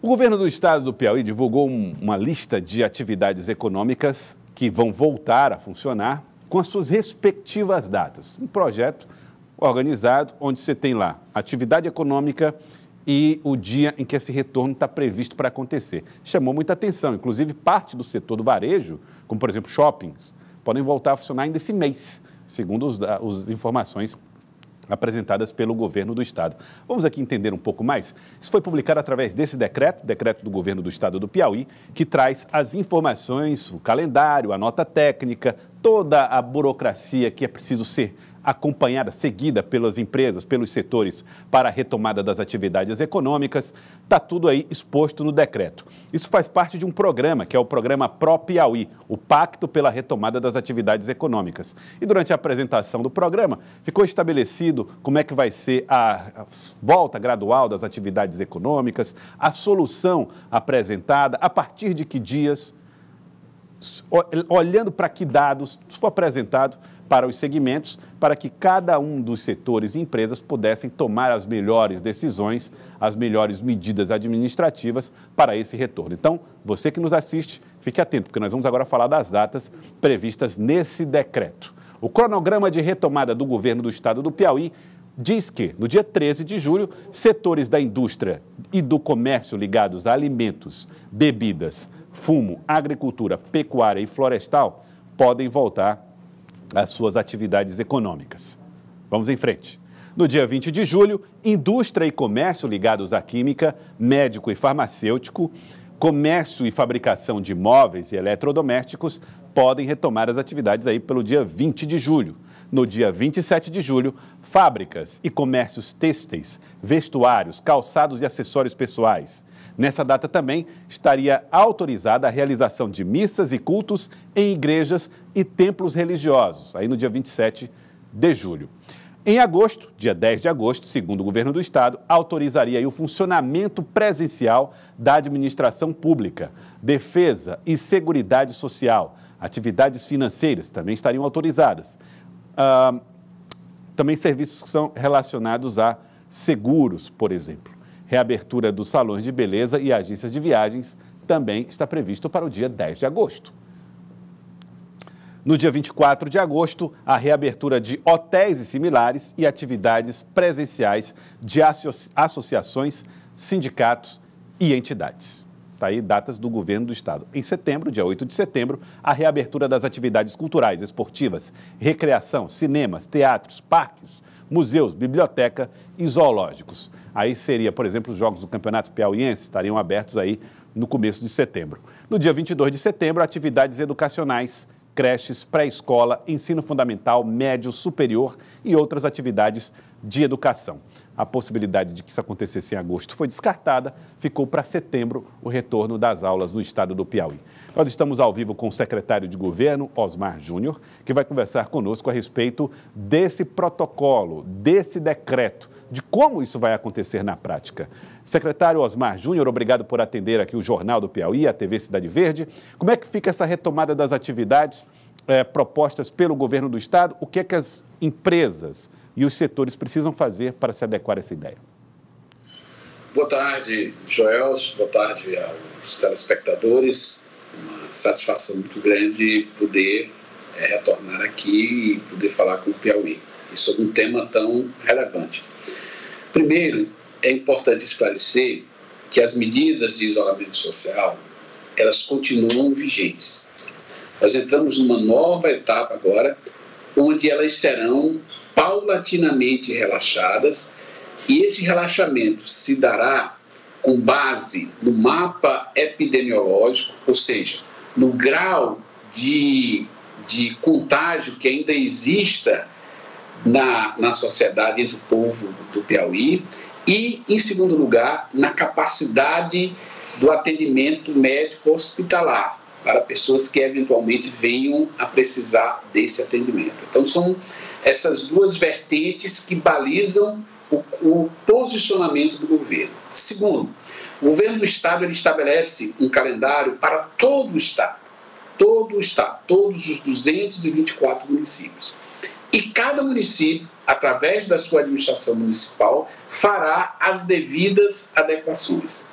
O governo do estado do Piauí divulgou uma lista de atividades econômicas que vão voltar a funcionar com as suas respectivas datas. Um projeto organizado onde você tem lá atividade econômica e o dia em que esse retorno está previsto para acontecer. Chamou muita atenção, inclusive parte do setor do varejo, como por exemplo shoppings, podem voltar a funcionar ainda esse mês, segundo as informações apresentadas pelo governo do estado. Vamos aqui entender um pouco mais. Isso foi publicado através desse decreto do governo do estado do Piauí, que traz as informações, o calendário, a nota técnica, toda a burocracia que é preciso ser acompanhada, seguida pelas empresas, pelos setores para a retomada das atividades econômicas. Está tudo aí exposto no decreto. Isso faz parte de um programa, que é o programa Pro-Piauí, o Pacto pela Retomada das Atividades Econômicas. E durante a apresentação do programa, ficou estabelecido como é que vai ser a volta gradual das atividades econômicas, a solução apresentada, a partir de que dias, olhando para que dados foi apresentado para os segmentos, para que cada um dos setores e empresas pudessem tomar as melhores decisões, as melhores medidas administrativas para esse retorno. Então, você que nos assiste, fique atento, porque nós vamos agora falar das datas previstas nesse decreto. O cronograma de retomada do governo do estado do Piauí diz que, no dia 13 de julho, setores da indústria e do comércio ligados a alimentos, bebidas, fumo, agricultura, pecuária e florestal podem voltar às suas atividades econômicas. Vamos em frente. No dia 20 de julho, indústria e comércio ligados à química, médico e farmacêutico, comércio e fabricação de móveis e eletrodomésticos podem retomar as atividades aí pelo dia 20 de julho. No dia 27 de julho, fábricas e comércios têxteis, vestuários, calçados e acessórios pessoais. Nessa data também estaria autorizada a realização de missas e cultos em igrejas e templos religiosos, aí no dia 27 de julho. Em agosto, dia 10 de agosto, segundo o governo do estado, autorizaria aí o funcionamento presencial da administração pública, defesa e seguridade social, atividades financeiras também estariam autorizadas. Também serviços que são relacionados a seguros, por exemplo. Reabertura dos salões de beleza e agências de viagens também está previsto para o dia 10 de agosto. No dia 24 de agosto, a reabertura de hotéis e similares e atividades presenciais de associações, sindicatos e entidades. Está aí datas do governo do estado. Em setembro, dia 8 de setembro, a reabertura das atividades culturais, esportivas, recreação, cinemas, teatros, parques, museus, biblioteca e zoológicos. Aí seria, por exemplo, os jogos do Campeonato Piauiense estariam abertos aí no começo de setembro. No dia 22 de setembro, atividades educacionais, creches, pré-escola, ensino fundamental, médio, superior e outras atividades de educação. A possibilidade de que isso acontecesse em agosto foi descartada, ficou para setembro o retorno das aulas no estado do Piauí. Nós estamos ao vivo com o secretário de governo, Osmar Júnior, que vai conversar conosco a respeito desse protocolo, desse decreto, de como isso vai acontecer na prática. Secretário Osmar Júnior, obrigado por atender aqui o Jornal do Piauí, a TV Cidade Verde. Como é que fica essa retomada das atividades propostas pelo governo do estado? O que é que as empresas e os setores precisam fazer para se adequar a essa ideia? Boa tarde, Joel. Boa tarde aos telespectadores. Uma satisfação muito grande poder retornar aqui e poder falar com o Piauí e sobre um tema tão relevante. Primeiro, é importante esclarecer que as medidas de isolamento social, elas continuam vigentes. Nós entramos numa nova etapa agora, onde elas serão paulatinamente relaxadas, e esse relaxamento se dará com base no mapa epidemiológico, ou seja, no grau de contágio que ainda exista na sociedade entre o povo do Piauí e, em segundo lugar, na capacidade do atendimento médico hospitalar para pessoas que eventualmente venham a precisar desse atendimento. Então, são essas duas vertentes que balizam o posicionamento do governo. Segundo, o governo do estado ele estabelece um calendário para todo o estado, todos os 224 municípios. E cada município, através da sua administração municipal, fará as devidas adequações.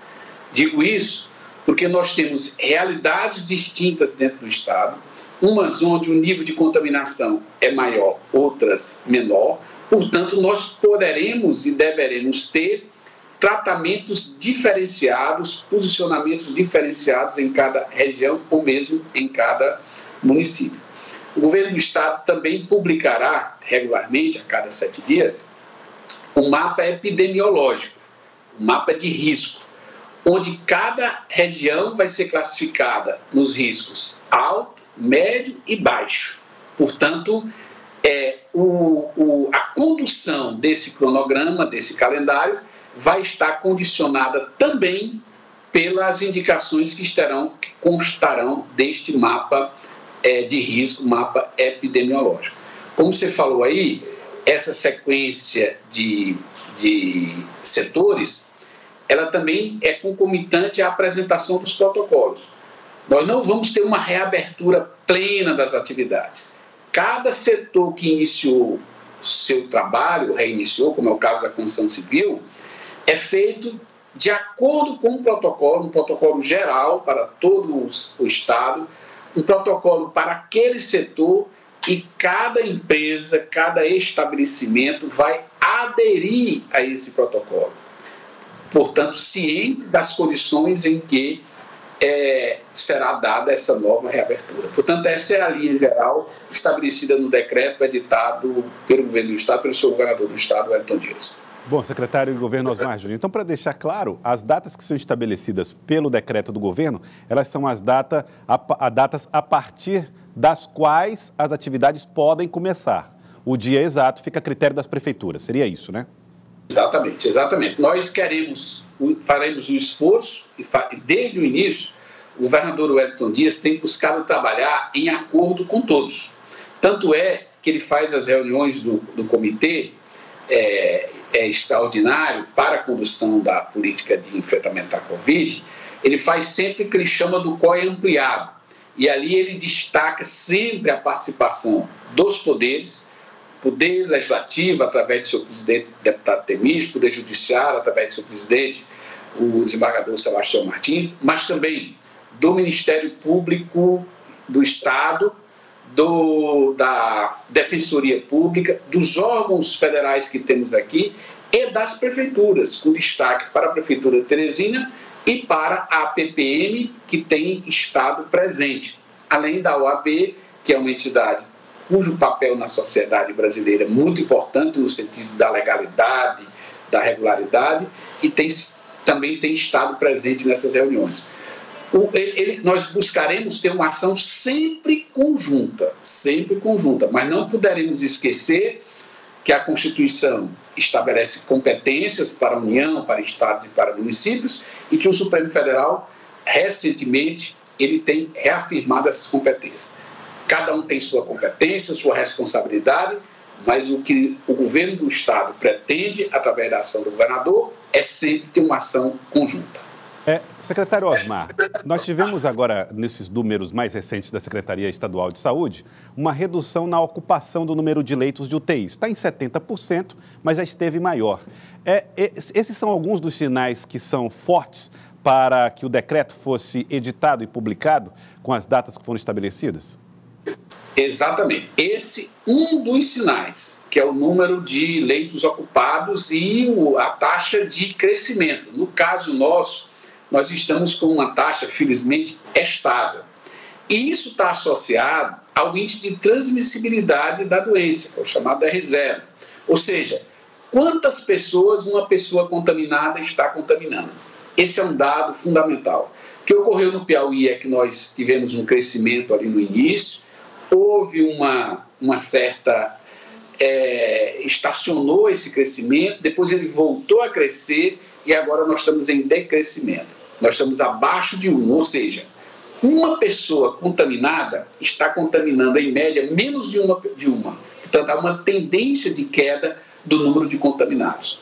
Digo isso porque nós temos realidades distintas dentro do Estado, umas onde o nível de contaminação é maior, outras menor. Portanto, nós poderemos e deveremos ter tratamentos diferenciados, posicionamentos diferenciados em cada região ou mesmo em cada município. O governo do Estado também publicará regularmente, a cada 7 dias, um mapa epidemiológico, um mapa de risco, onde cada região vai ser classificada nos riscos alto, médio e baixo. Portanto, a condução desse cronograma, desse calendário, vai estar condicionada também pelas indicações que constarão deste mapa de risco, mapa epidemiológico. Como você falou aí, essa sequência de setores, ela também é concomitante à apresentação dos protocolos. Nós não vamos ter uma reabertura plena das atividades. Cada setor que iniciou seu trabalho, reiniciou, como é o caso da construção civil, é feito de acordo com um protocolo geral para todo o Estado, um protocolo para aquele setor, e cada empresa, cada estabelecimento vai aderir a esse protocolo. Portanto, ciente das condições em que será dada essa nova reabertura. Portanto, essa é a linha geral estabelecida no decreto editado pelo governo do Estado, pelo seu governador do Estado, Wellington Dias. Bom, secretário de Governo Osmar Júnior, então, para deixar claro, as datas que são estabelecidas pelo decreto do governo, elas são as datas a partir das quais as atividades podem começar. O dia exato fica a critério das prefeituras, seria isso, né? Exatamente, exatamente. Nós faremos o esforço, e desde o início, o governador Wellington Dias tem buscado trabalhar em acordo com todos. Tanto é que ele faz as reuniões do comitê extraordinário para a condução da política de enfrentamento à Covid. Ele faz sempre o que ele chama do COE ampliado. E ali ele destaca sempre a participação dos poderes, Poder Legislativo, através de seu presidente, deputado Temício, Poder Judiciário, através de seu presidente, o desembargador Sebastião Martins, mas também do Ministério Público do Estado, da Defensoria Pública, dos órgãos federais que temos aqui e das prefeituras, com destaque para a Prefeitura de Teresina e para a PPM, que tem estado presente, além da OAB, que é uma entidade cujo papel na sociedade brasileira é muito importante no sentido da legalidade, da regularidade, e também tem estado presente nessas reuniões. Nós buscaremos ter uma ação sempre conjunta, mas não poderemos esquecer que a Constituição estabelece competências para a União, para estados e para municípios, e que o Supremo Federal, recentemente, ele tem reafirmado essas competências. Cada um tem sua competência, sua responsabilidade, mas o que o governo do Estado pretende, através da ação do governador, é sempre ter uma ação conjunta. Secretário Osmar, nós tivemos agora, nesses números mais recentes da Secretaria Estadual de Saúde, uma redução na ocupação do número de leitos de UTI. Está em 70%, mas já esteve maior. Esses são alguns dos sinais que são fortes para que o decreto fosse editado e publicado com as datas que foram estabelecidas? Exatamente. Esse um dos sinais, que é o número de leitos ocupados e a taxa de crescimento. No caso nosso, nós estamos com uma taxa, felizmente, estável. E isso está associado ao índice de transmissibilidade da doença, que é o chamado R0. Ou seja, quantas pessoas uma pessoa contaminada está contaminando. Esse é um dado fundamental. O que ocorreu no Piauí é que nós tivemos um crescimento ali no início, houve uma certa... estacionou esse crescimento, depois ele voltou a crescer e agora nós estamos em decrescimento. Nós estamos abaixo de 1, ou seja, uma pessoa contaminada está contaminando, em média, menos de uma. Portanto, há uma tendência de queda do número de contaminados.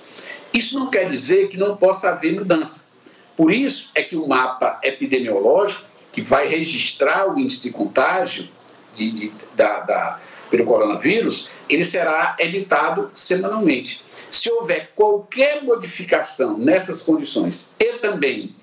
Isso não quer dizer que não possa haver mudança. Por isso é que o mapa epidemiológico, que vai registrar o índice de contágio pelo coronavírus, ele será editado semanalmente. Se houver qualquer modificação nessas condições e também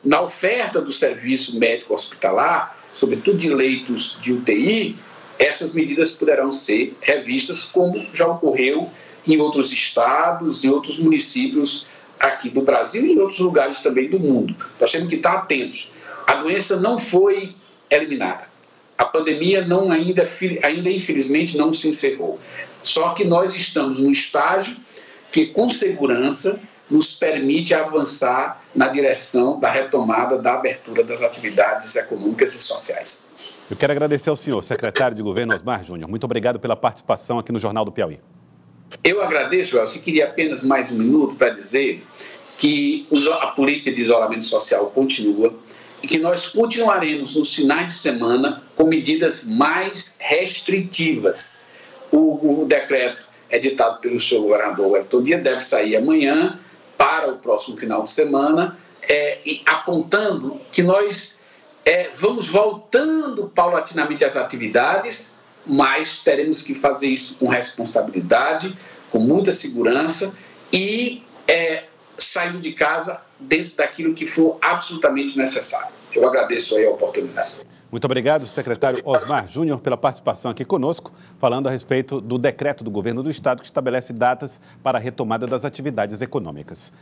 na oferta do serviço médico hospitalar, sobretudo de leitos de UTI, essas medidas poderão ser revistas, como já ocorreu em outros estados, em outros municípios aqui do Brasil e em outros lugares também do mundo. Nós temos que estar atentos. A doença não foi eliminada. A pandemia ainda infelizmente não se encerrou. Só que nós estamos num estágio que com segurança nos permite avançar na direção da retomada da abertura das atividades econômicas e sociais. Eu quero agradecer ao senhor, secretário de Governo Osmar Júnior. Muito obrigado pela participação aqui no Jornal do Piauí. Eu agradeço, Elcio, e queria apenas mais um minuto para dizer que a política de isolamento social continua e que nós continuaremos nos finais de semana com medidas mais restritivas. O decreto editado pelo senhor governador Wellington Dias deve sair amanhã para o próximo final de semana, apontando que nós vamos voltando paulatinamente às atividades, mas teremos que fazer isso com responsabilidade, com muita segurança e saindo de casa dentro daquilo que for absolutamente necessário. Eu agradeço aí a oportunidade. Muito obrigado, secretário Osmar Júnior, pela participação aqui conosco, falando a respeito do decreto do governo do estado que estabelece datas para a retomada das atividades econômicas.